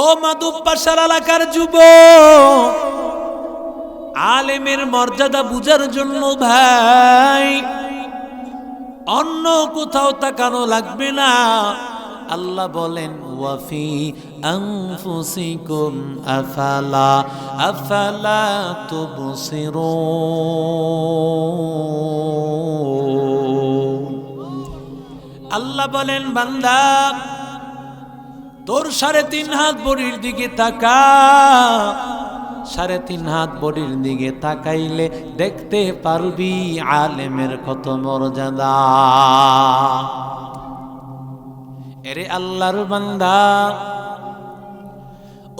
ও মাধবপাশার এলাকার যুবক, আলেমের মর্যাদা বুঝার জন্য ভাই অন্য কোথাও তাকানো লাগবে না। আল্লাহ বলেন ওয়াফি আনফুসিকুম আফালা তুবসিরুন। আল্লাহ বলেন বান্দা তোর 3.5 হাত বডির দিকে তাকা, 3.5 হাত বডির দিকে তাকাইলে দেখতে পারবি আলেমের কত মর্যাদা। এরে আল্লাহর বান্দা,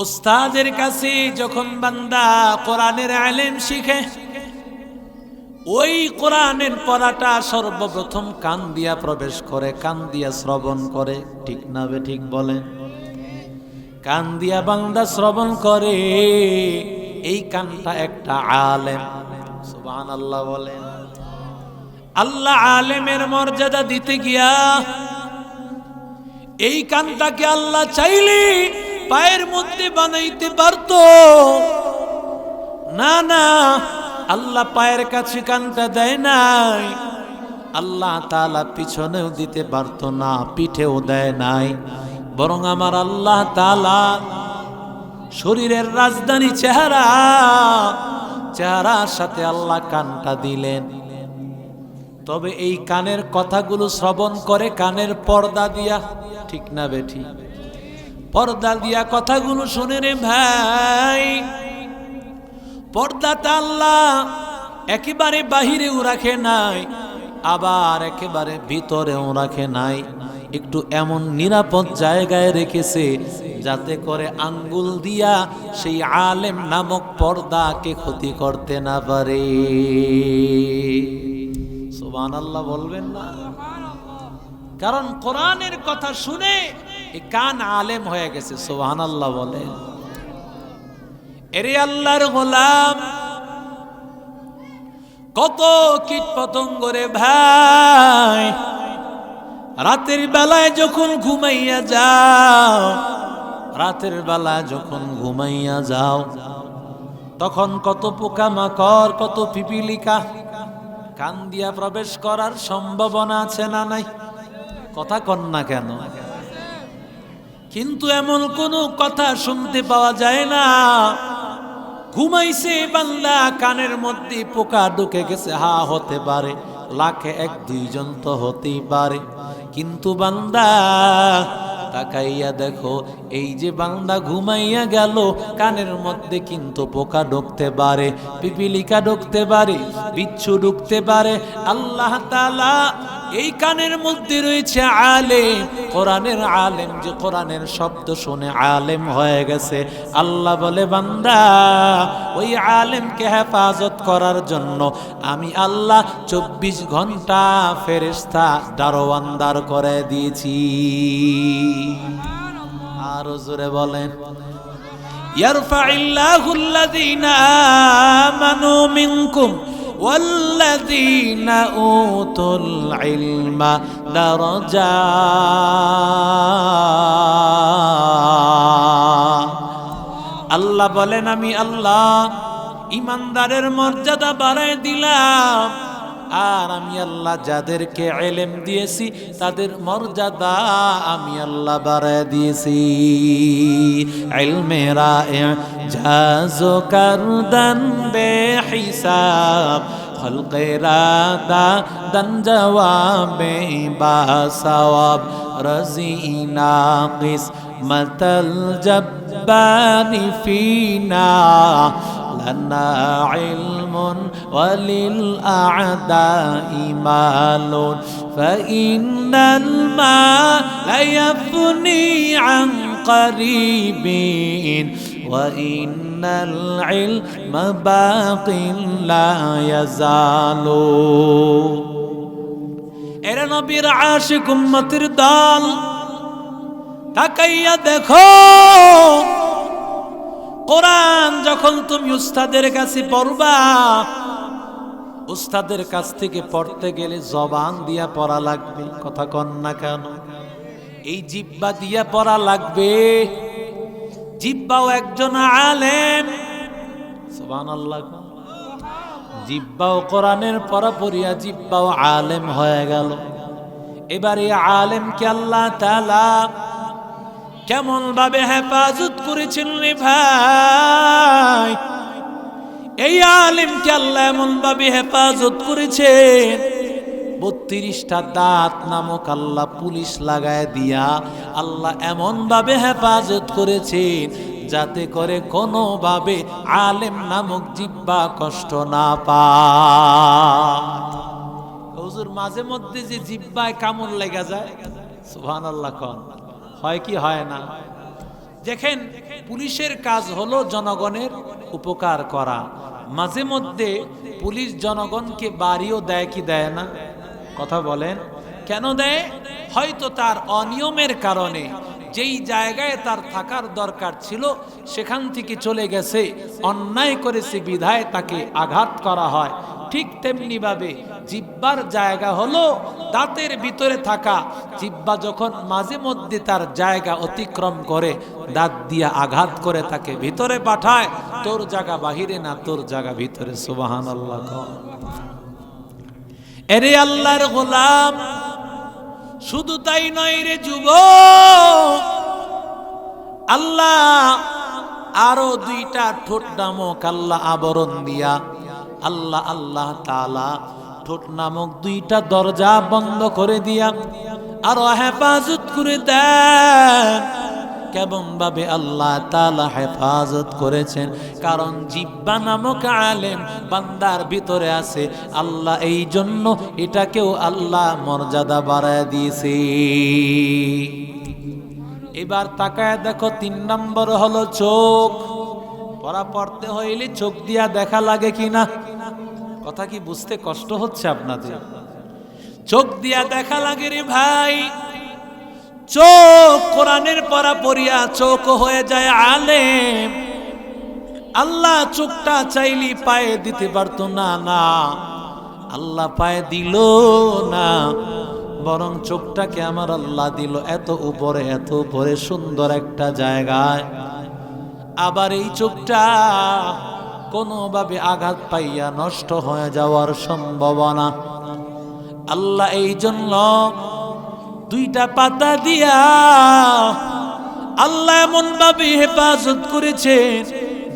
উস্তাদের কাছে যখন বান্দা কোরআনের ইলম শিখে, ওই কোরআনের পড়াটা সর্বপ্রথম কান দিয়া প্রবেশ করে, কান দিয়া শ্রবণ করে। ঠিক না বে ঠিক বলেন? কান দিয়া বান্দা শ্রবণ করে, এই কানটা একটা আলেম। সুবহানাল্লাহ বলেন। আল্লাহ আলেমের মর্যাদা দিতে গিয়া এই কানটাকে আল্লাহ চাইলে পায়ের মধ্যে বানাইতে পারত। না না, আল্লাহ পায়ের কাছে কানটা দেয় নাই। আল্লাহ তাআলা পিছনেও দিতে পারত না, পিঠেও দেয় নাই। বরং আমার আল্লাহ তাআলা শরীরের রাজধানী চেহারার সাথে আল্লাহ কানটা দিলেন। তবে এই কানের কথাগুলো শ্রবণ করে কানের পর্দা দিয়া। ঠিক না বেঠি? পর্দা দিয়া কথাগুলো শুনে রে ভাই। পর্দাটা আল্লাহ একেবারে বাহিরেও রাখে নাই, আবার একেবারে ভিতরেও রাখে নাই। একটু এমন নিরাপদ জায়গায় রেখেছে যাতে করে আঙ্গুল দিয়া সেই আলেম নামক পর্দাকে ক্ষতি করতে না পারে। সুবহানাল্লাহ বলবেন না? কারণ কোরআনের কথা শুনে এই কান আলেম হয়ে গেছে। সুবহানাল্লাহ বলেন। এরে আল্লাহর গোলাম, কত কীট পতঙ্গ রে ভাই, রাতের বেলায় যখন ঘুমাইয়া যাও, রাতের বেলায় যখন ঘুমাইয়া যাও, তখন কত পোকামাকড়, কত পিপিলিকা কান দিয়া প্রবেশ করার সম্ভাবনা আছে না নাই? কথা কন না কেন? কিন্তু এমন কোনো কথা শুনতে পাওয়া যায় না। ঘুমাইছে বান্দা, কানের মধ্যে পোকা ঢুকে গেছে। হা, হতে পারে, লাখে 1-2 জন তো হতেই পারে। কিন্তু বান্দা তাকাইয়া দেখো, এই যে বান্দা ঘুমাইয়া গেল, কানের মধ্যে কিন্তু পোকা ঢুকতে পারে, পিপিলিকা ঢুকতে পারে, বিচ্ছু ঢুকতে পারে। আল্লাহ তাআলা এই কানের মধ্যে রয়েছে আলেম, কোরআনের আলেম, যে কোরআনের শব্দ শুনে আলেম হয়ে গেছে। আল্লাহ বলে বান্দা, ওই আলেমকে হেফাজত করার জন্য আমি আল্লাহ 24 ঘন্টা ফেরেশতা দারোয়ানদার করে দিয়েছি। আরো জোরে বলেন, ইয়ারফাইল্লাহুল্লাযীনা আমানু মিনকুম ওয়াল্লাযীনা উতুল ইলমা দারাজাত। আল্লাহ বলেন, আমি আল্লাহ ইমানদারের মর্যাদা বাড়ায় দিলাম, আর আমি আল্লাহ যাদেরকে ইলম দিয়েছি তাদের মর্যাদা আমি আল্লাহ বাড়ায় দিয়েছি। ইলমেরা জাজো করদান বেহিসাব, খলকেরা দান জওয়াবে বাসওয়াব, রাজিনা কিসমাতাল জব্বারি ফিনা, لنا علم وللأعداء مال، فإن المال يفني عن قريب، وإن العلم باق لا يزال। এরা নবীর আশিক উম্মতের দল, তাকাইয়া দেখো, কোরআন যখন তুমি উস্তাদের কাছে পড়বা, উস্তাদের কাছ থেকে পড়তে গেলে জবান দিয়া পড়া লাগবে। কথা কন না কেন? এই জিহ্বা দিয়া পড়া লাগবে। জিহ্বাও একজন আলেম, সুবহানাল্লাহ। জিহ্বাও কোরআনের পড়া পড়িয়া জিহ্বাও আলেম হয়ে গেল। এবার এই আলেমকে আল্লাহ তাআলা কেমন ভাবে হেফাজত করেছেন রে ভাই? এই আলেমকে আল্লাহ এমন ভাবে হেফাজত করেছেন, 32টা দাঁত নামক আল্লাহ পুলিশ লাগায় দিয়া আল্লাহ এমন ভাবে হেফাজত করেছেন যাতে করে কোনোভাবে আলেম নামক জিহ্বা কষ্ট না পায়। হুজুর মাঝে মধ্যে যে জিহ্বায় কামড় লেগে যায়, সুবহানাল্লাহ কোন হয় কি হয় না? দেখেন, পুলিশের কাজ হলো জনগণের উপকার করা। মাঝে মধ্যে পুলিশ জনগণকে বাড়িও দেয় কি দেয় না? কথা বলেন, কেন দেয়? হয়তো তার অনিয়মের কারণে যেই জায়গায় তার থাকার দরকার ছিল সেখান থেকে চলে গেছে, অন্যায় করেছে বিধায় তাকে আঘাত করা হয়। ঠিক তেমনি ভাবে জিহ্বার জায়গা হলো দাঁতের ভিতরে থাকা। জিহ্বা যখন মাঝে মধ্যে তার জায়গা অতিক্রম করে, দাঁত দিয়ে আঘাত করে তাকে ভিতরে পাঠায়, তোর জায়গা বাহিরে না, তোর জায়গা ভিতরে। সুবহানাল্লাহ। এরে আল্লাহর গোলাম, শুধু তাই নয় রে যুবক, আল্লাহ আরো 2টা ঠোঁট নামক আল্লাহ আবরণ দিয়া আল্লাহ তাআলা ঠোঁট নামক 2টা দরজা বন্ধ করে দিয়া আরো হেফাজত করে দেন। কেমন ভাবে আল্লাহ তাআলা হেফাজত করেছেন? কারণ জিহ্বা নামক আলেম বান্দার ভিতরে আছে, আল্লাহ এই জন্য এটাকেও আল্লাহ মর্যাদা বাড়ায় দিয়েছে। এবার তাকায় দেখো, 3 নম্বর হলো চোখ। পড়া পড়তে হইলে চোখ দিয়া দেখা লাগে কিনা? কথা কি বুঝতে কষ্ট হচ্ছে আপনাদের? চোখ দিয়া দেখা লাগে রে ভাই। চোখ কোরআনের পড়া পড়িয়া চোখ হয়ে যায় আলেম। আল্লাহ চোখটা চাইলি পায়ে দিতে পারতো না, না আল্লাহ পায়ে দিল না, বরং চোখটাকে আমার আল্লাহ দিল এত উপরে সুন্দর একটা জায়গায়। আবার এই চোখটা কোনোভাবে আঘাত পাইয়া নষ্ট হয়ে যাওয়ার সম্ভাবনা। আল্লাহ এই জন্য 2টা পাতা দিয়া আল্লাহ এমন ভাবে হেফাজত করেছেন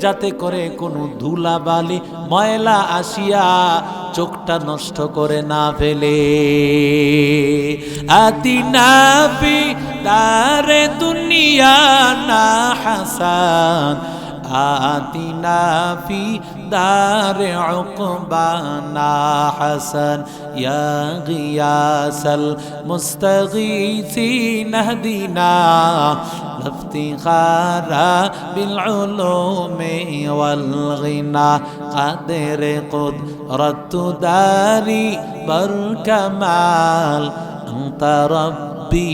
যাতে করে কোনো ধুলাবালি ময়লা আসিয়া চোখটা নষ্ট করে না ফেলে। আতিনা ফি দারে দুনিয়া না হাসান, আতিনা ফি দারে উকবানা হাসান, ইয়া গিয়াসাল মুস্তাগীসিন হদিনা ইফতিখারা বিল উলুমি ওয়াল গিনা কাদের কুদরতু দারি বর কামাল আনতা রব্বি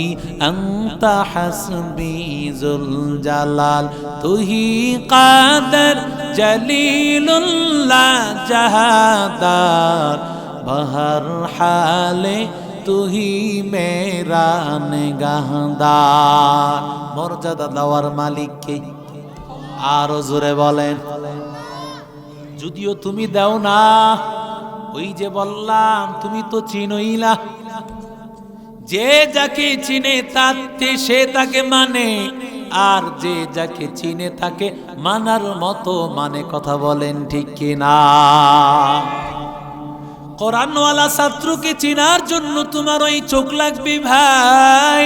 আনতা হাসবি জুল জালাল তুহি কাদের জলিলুল্লাহ জাহাদার বহর হালে তুহি মেরা নিগাহদার। মর্যাদা দেওয়ার মালিককে আরো জোরে বলেন। যদিও তুমি দাও না, ওই যে বললাম তুমি তো চিনোই না। যে যাকে চিনে তাতে সে তাকে মানে, আর যে যাকে চিনে তাকে মানার মতো মানে। কথা বলেন ঠিক কিনা? কোরআনওয়ালা ছাত্রকে চিনার জন্য তোমার ওই চোখ লাগবে ভাই।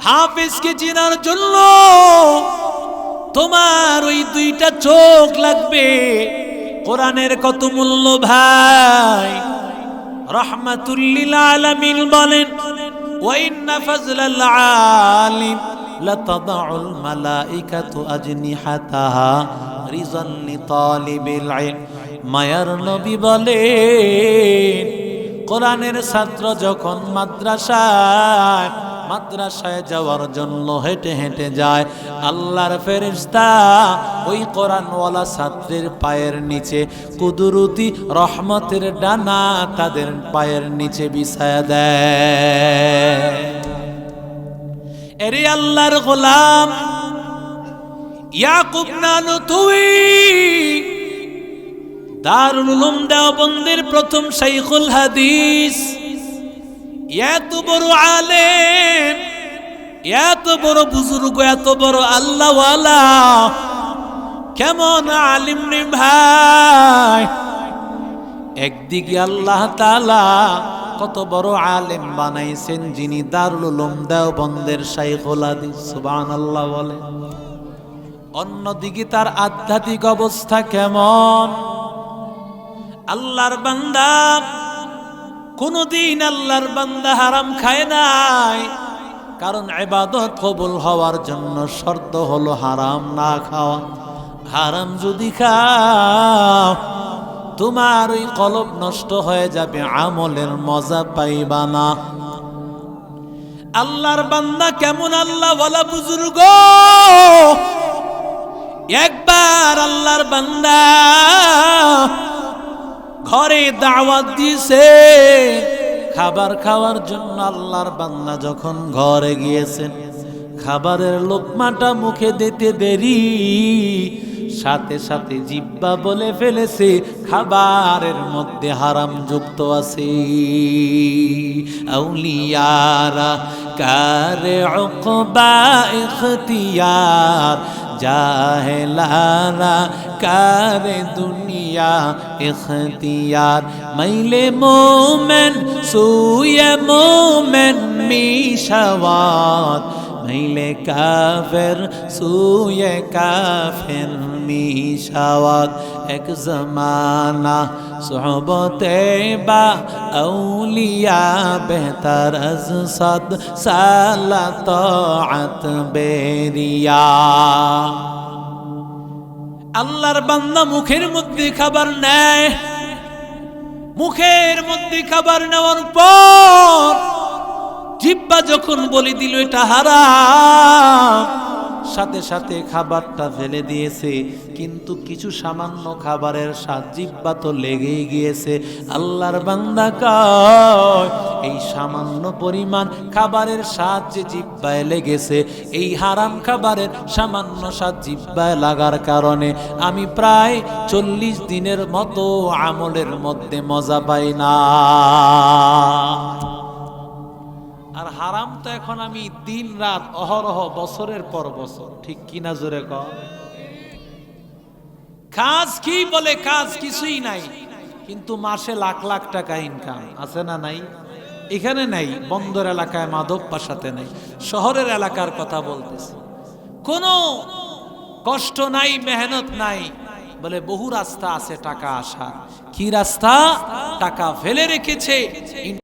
হাফেজকে চিনার জন্য তোমার ওই 2টা চোখ লাগবে। কোরআনের কত মূল্য ভাই! রাহমাতুল লিল আলামিন বলেন, ওয়া ইন্না ফাজলাল আলিম লাতাদাউল মালাইকাতু আজনিহাতাহা রিজান লিতালিবিল ইলম। মায়ার নবী বলেন, কোরআনের ছাত্র যখন মাদ্রাসায় যাওয়ার জন্য হেঁটে হেঁটে যায়, আল্লাহর ফেরেশতা ওই কোরআনওয়ালা ছাত্রের পায়ের নিচে কুদরতি রহমতের ডানা তাদের পায়ের নিচে বিছায়া দেয়। এরে আল্লাহর গোলাম, ইয়াকুব নানুতুই দারুল উলুম দেওবন্দের প্রথম শাইখুল হাদিস, এত বড় আলেম, এত বড় বুজুর্গ, এত বড় আল্লাহওয়ালা, কেমন আলিম রে ভাই। একদিকে আল্লাহ তাআলা কত বড় আলেম বানাইছেন, যিনি দারুল উলুম দেওবন্দের শাইখুল হাদিস, সুবহানাল্লাহ বলে। অন্যদিকে তার আধ্যাত্মিক অবস্থা কেমন। আল্লাহর বান্দা, কোনদিন আল্লাহর বান্দা হারাম খায় নাই, কারণ ইবাদত কবুল হওয়ার জন্য শর্ত হলো হারাম না খাওয়া। হারাম যদি খাও তোমার ওই কলব নষ্ট হয়ে যাবে, আমলের মজা পাইবা না। আল্লাহর বান্দা কেমন আল্লাহ ওয়ালা বুজুর্গ। একবার আল্লাহর বান্দা ঘরে দাওয়াত দিয়েছে খাবার খাওয়ার জন্য। আল্লাহর বান্দা যখন ঘরে গিয়েছেন, খাবারের লোকমাটা মুখে দিতে দেরি, সাথে সাথে জিহ্বা বলে ফেলেছে খাবারের মধ্যে হারাম যুক্ত আছে। আউলিয়ারা কারে উকবা ইখতিয়ার, জাহেলারা কারে দুনিয়া ইখতিয়ার। মাইলে মোমেন সুয়ে মোমেন মিশাওয়াত, মাইলে কাফের সুয়ে কাফের মিশাওয়াত। এক জমানা সোহবতে বা আউলিয়া বেহতর আজ সাদ সালা তাআত বেরিয়া। আল্লাহর বান্দা মুখের মধ্যে খাবার নেয়, মুখের মধ্যে খাবার নেওয়ার পর জিহ্বা যখন বলে দিল এটা হারাম, সাথে সাথে খাবারটা ফেলে দিয়েছে। কিন্তু কিছু সামান্য খাবারের স্বাদ জিহ্বা তো লেগেই গিয়েছে। আল্লাহর বান্দা কয় এই সামান্য পরিমাণ খাবারের স্বাদ যে জিহ্বায় লেগেছে, এই হারাম খাবারের সামান্য স্বাদ জিহ্বায় লাগার কারণে আমি প্রায় 40 দিনের মতো আমলের মধ্যে মজা পাই না। আর হারাম তো এখন আমি দিন রাত অহরহ বছরের পর বছর, ঠিক কিনা জোরে কর। কাজ কি বলে, কাজ কিছুই নাই, কিন্তু মাসে লাখ লাখ টাকা ইনকাম আছে না নাই? এখানে নাই, বন্দর এলাকায় মাদক পাশাতে নাই, শহরের এলাকার কথা বলতেছি। কোনো কষ্ট নাই, মেহনত নাই, বলে বহু রাস্তা আছে টাকা আসার। কি রাস্তা? টাকা ফেলে রেখেছে।